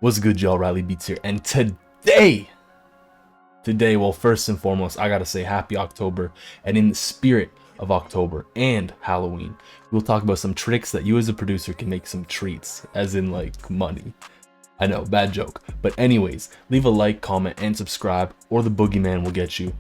What's good, y'all? Riley Beats here, and today, well, first and foremost, I gotta say happy October, and in the spirit of October and Halloween, we'll talk about some tricks that you as a producer can make some treats, as in like money. I know, bad joke, but anyways, leave a like, comment, and subscribe, or the boogeyman will get you.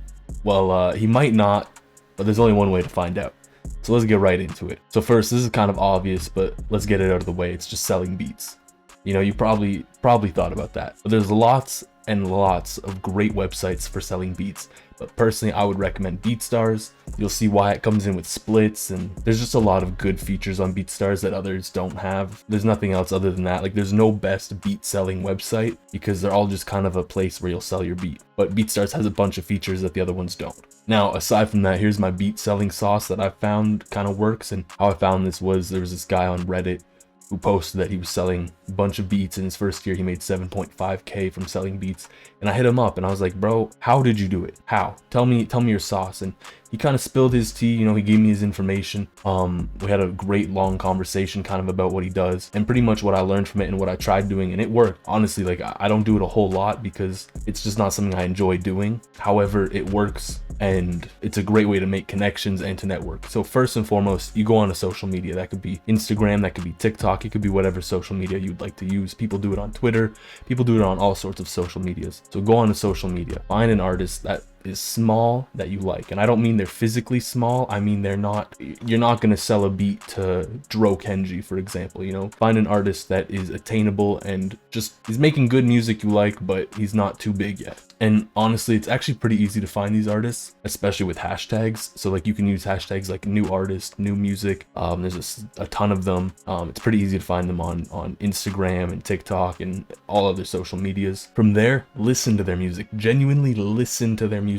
Well, he might not, but there's only one way to find out. So let's get right into it. So first, this is kind of obvious, but let's get it out of the way. It's just selling beats. You know, you probably thought about that. But there's lots and lots of great websites for selling beats. But personally, I would recommend BeatStars. You'll see why it comes in with splits, and there's just a lot of good features on BeatStars that others don't have. There's nothing else other than that. Like, there's no best beat selling website because they're all just kind of a place where you'll sell your beat. But BeatStars has a bunch of features that the other ones don't. Now, aside from that, here's my beat selling sauce that I found kind of works. And how I found this was there was this guy on Reddit who posted that he was selling a bunch of beats. In his first year, he made 7.5K from selling beats. And I hit him up and I was like, bro, how did you do it? How? Tell me your sauce. And he kind of spilled his tea, you know, he gave me his information. We had a great long conversation kind of about what he does and pretty much what I learned from it and what I tried doing, and it worked. Honestly, like, I don't do it a whole lot because it's just not something I enjoy doing. However, it works and it's a great way to make connections and to network. So first and foremost, you go on a social media. That could be Instagram, that could be TikTok, it could be whatever social media you'd like to use. People do it on Twitter, people do it on all sorts of social medias. So go on to social media, find an artist that is small that you like, and I don't mean they're physically small, I mean you're not going to sell a beat to Dro Kenji, for example. You know, find an artist that is attainable and just he's making good music you like, but he's not too big yet. And honestly, it's actually pretty easy to find these artists, especially with hashtags. So like, you can use hashtags like new artist, new music. There's a ton of them. It's pretty easy to find them on Instagram and TikTok and all other social medias. From there, listen to their music. Genuinely listen to their music.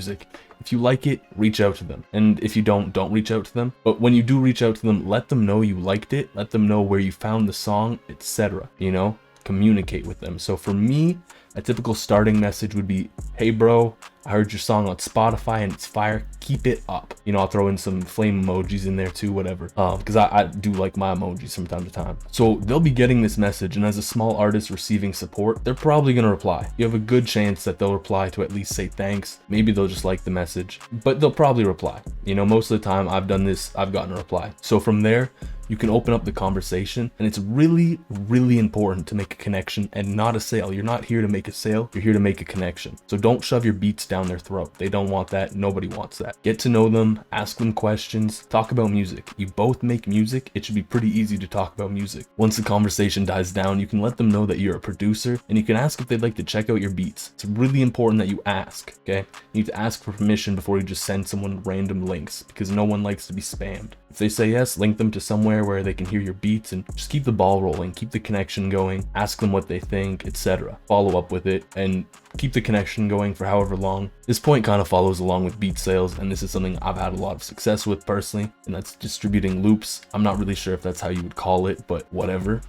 If you like it, reach out to them. And if you don't reach out to them. But when you do reach out to them, let them know you liked it. Let them know where you found the song, etc. You know, communicate with them. So for me, a typical starting message would be, hey bro, I heard your song on Spotify and it's fire, keep it up. You know, I'll throw in some flame emojis in there too, whatever. Because I do like my emojis from time to time. So they'll be getting this message, and as a small artist receiving support, they're probably going to reply. You have a good chance that they'll reply to at least say thanks. Maybe they'll just like the message, but they'll probably reply. You know, most of the time I've done this, I've gotten a reply. So from there, you can open up the conversation, and it's really, really important to make a connection and not a sale. You're not here to make a sale, you're here to make a connection. So don't shove your beats down their throat. They don't want that. Nobody wants that. Get to know them, ask them questions, talk about music. You both make music, it should be pretty easy to talk about music. Once the conversation dies down, you can let them know that you're a producer, and you can ask if they'd like to check out your beats. It's really important that you ask, okay? You need to ask for permission before you just send someone random links, because no one likes to be spammed. If they say yes, link them to somewhere where they can hear your beats, and just keep the ball rolling, keep the connection going, ask them what they think, etc. Follow up with it and keep the connection going for however long. This point kind of follows along with beat sales, and this is something I've had a lot of success with personally, and that's distributing loops. I'm not really sure if that's how you would call it, but whatever.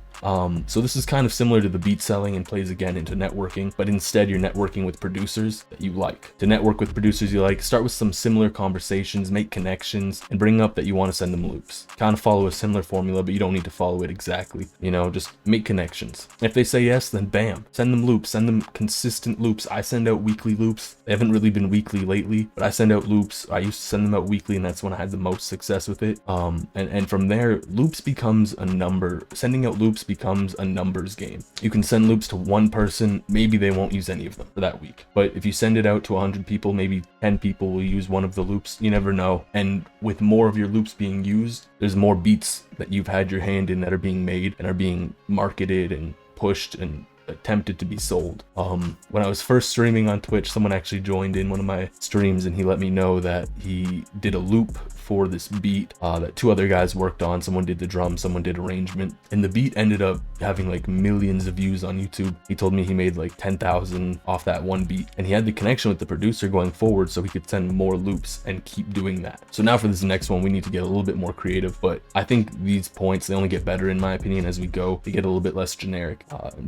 So this is kind of similar to the beat selling and plays again into networking, but instead you're networking with producers that you like. To network with producers you like, start with some similar conversations, make connections, and bring up that you want to send them loops. Kind of follow a similar formula, but you don't need to follow it exactly. You know, just make connections. If they say yes, then bam, send them loops, send them consistent loops. I send out weekly loops. They haven't really been weekly lately, but I send out loops. I used to send them out weekly, and that's when I had the most success with it. And from there, loops becomes a number. Sending out loops becomes a numbers game. You can send loops to one person, maybe they won't use any of them for that week. But if you send it out to 100 people, maybe 10 people will use one of the loops. You never know. And with more of your loops being used, there's more beats that you've had your hand in that are being made and are being marketed and pushed and attempted to be sold. When I was first streaming on Twitch, someone actually joined in one of my streams, and he let me know that he did a loop for this beat that two other guys worked on. Someone did the drum, someone did arrangement, and the beat ended up having like millions of views on YouTube. He told me he made like 10,000 off that one beat, and he had the connection with the producer going forward so he could send more loops and keep doing that. So now for this next one, we need to get a little bit more creative, but I think these points, they only get better in my opinion as we go. They get a little bit less generic.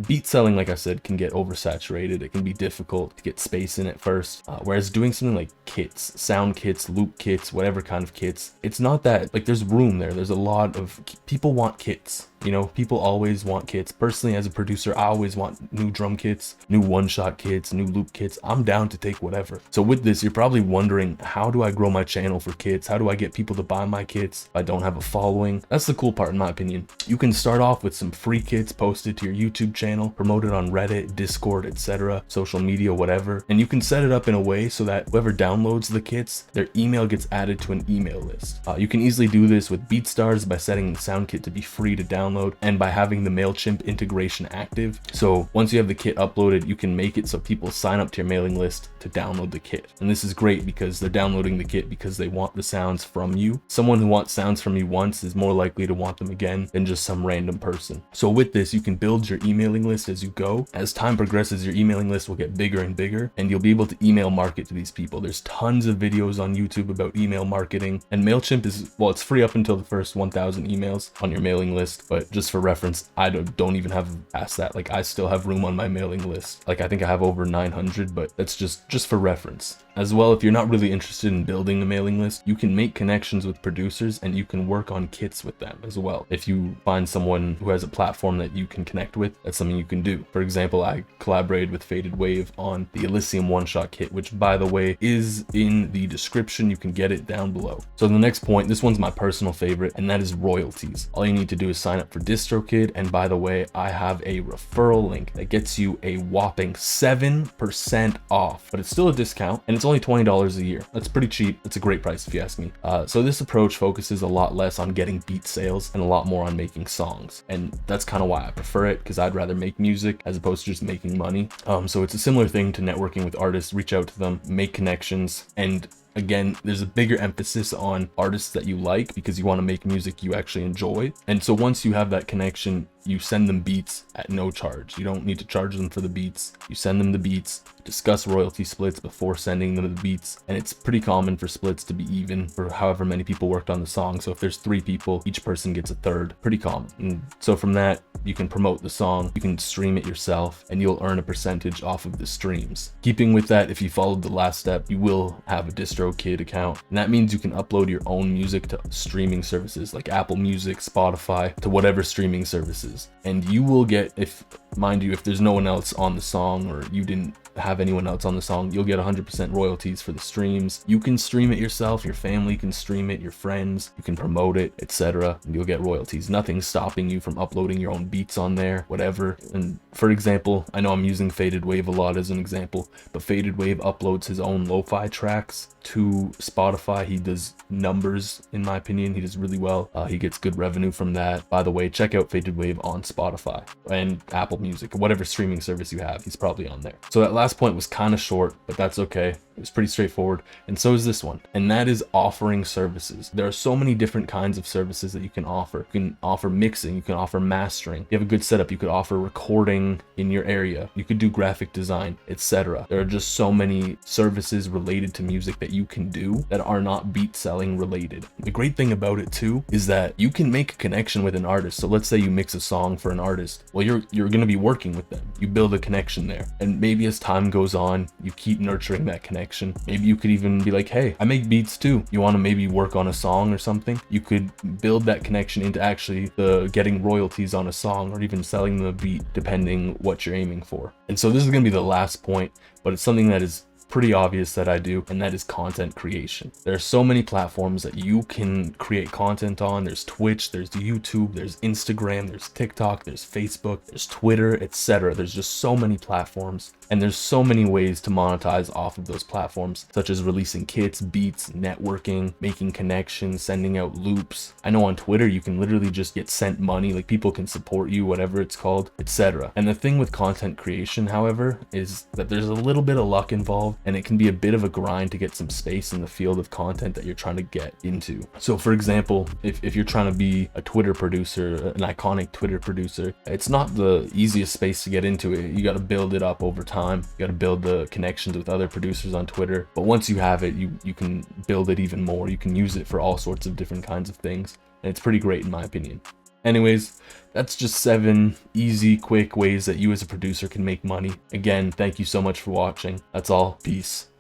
Beat selling, like I said, can get oversaturated. It can be difficult to get space in at first, whereas doing something like kits, sound kits, loop kits, whatever kind of kits, it's not that, like, there's room there. There's a lot of people want kits. You know, people always want kits. Personally, as a producer, I always want new drum kits, new one-shot kits, new loop kits. I'm down to take whatever. So with this, you're probably wondering, how do I grow my channel for kits? How do I get people to buy my kits if I don't have a following? That's the cool part, in my opinion. You can start off with some free kits posted to your YouTube channel, promoted on Reddit, Discord, etc., social media, whatever. And you can set it up in a way so that whoever downloads the kits, their email gets added to an email list. You can easily do this with BeatStars by setting the sound kit to be free to download and by having the MailChimp integration active. So once you have the kit uploaded, you can make it so people sign up to your mailing list to download the kit. And this is great because they're downloading the kit because they want the sounds from you. Someone who wants sounds from you once is more likely to want them again than just some random person. So with this, you can build your emailing list as you go. As time progresses, your emailing list will get bigger and bigger, and you'll be able to email market to these people. There's tons of videos on YouTube about email marketing, and MailChimp is, well, it's free up until the first 1,000 emails on your mailing list. But just for reference, I don't even have past that. Like, I still have room on my mailing list. Like, I think I have over 900, but that's just for reference. As well, if you're not really interested in building a mailing list, you can make connections with producers and you can work on kits with them as well. If you find someone who has a platform that you can connect with, that's something you can do. For example, I collaborated with Faded Wave on the Elysium one-shot kit, which, by the way, is in the description. You can get it down below. So the next point, this one's my personal favorite, and that is royalties. All you need to do is sign up for DistroKid, and by the way, I have a referral link that gets you a whopping 7% off, but it's still a discount, and it's only $20 a year. That's pretty cheap. It's a great price if you ask me. So this approach focuses a lot less on getting beat sales and a lot more on making songs. And that's kind of why I prefer it, because I'd rather make music as opposed to just making money. So it's a similar thing to networking with artists. Reach out to them, make connections, and again, there's a bigger emphasis on artists that you like because you want to make music you actually enjoy. And so once you have that connection, you send them beats at no charge. You don't need to charge them for the beats. You send them the beats, discuss royalty splits before sending them the beats. And it's pretty common for splits to be even for however many people worked on the song. So if there's 3 people, each person gets a third. Pretty common. And so from that, you can promote the song, you can stream it yourself, and you'll earn a percentage off of the streams. Keeping with that, if you followed the last step, you will have a DistroKid account. And that means you can upload your own music to streaming services like Apple Music, Spotify, to whatever streaming services. And you will get, if there's no one else on the song or you didn't have anyone else on the song, you'll get 100% royalties for the streams. You can stream it yourself, your family can stream it, your friends, you can promote it, etc., and you'll get royalties. Nothing's stopping you from uploading your own beats on there, whatever. And for example, I know I'm using Faded Wave a lot as an example, but Faded Wave uploads his own lo-fi tracks to Spotify. He does numbers, in my opinion. He does really well. He gets good revenue from that. By the way, check out Faded Wave on Spotify and Apple Music, or whatever streaming service you have. He's probably on there. So that last point was kind of short, but that's okay. It was pretty straightforward, and so is this one, and that is offering services. There are so many different kinds of services that you can offer. You can offer mixing, you can offer mastering. If you have a good setup, you could offer recording in your area. You could do graphic design, etc. There are just so many services related to music that you can do that are not beat selling related. The great thing about it too is that you can make a connection with an artist. So let's say you mix a song for an artist. Well, you're going to be working with them. You build a connection there, and maybe as time goes on, you keep nurturing that connection. Maybe you could even be like, hey, I make beats too. You want to maybe work on a song or something? You could build that connection into actually getting royalties on a song, or even selling the beat, depending what you're aiming for. And so this is going to be the last point, but it's something that is pretty obvious that I do, and that is content creation. There are so many platforms that you can create content on. There's Twitch, there's YouTube, there's Instagram, there's TikTok, there's Facebook, there's Twitter, etc. There's just so many platforms, and there's so many ways to monetize off of those platforms, such as releasing kits, beats, networking, making connections, sending out loops. I know on Twitter you can literally just get sent money, like people can support you, whatever it's called, etc. And the thing with content creation, however, is that there's a little bit of luck involved, and it can be a bit of a grind to get some space in the field of content that you're trying to get into. So for example, if you're trying to be a Twitter producer, an iconic Twitter producer, it's not the easiest space to get into it. You got to build it up over time. You got to build the connections with other producers on Twitter. But once you have it, you can build it even more. You can use it for all sorts of different kinds of things. And it's pretty great in my opinion. Anyways, that's just 7 easy, quick ways that you as a producer can make money. Again, thank you so much for watching. That's all. Peace.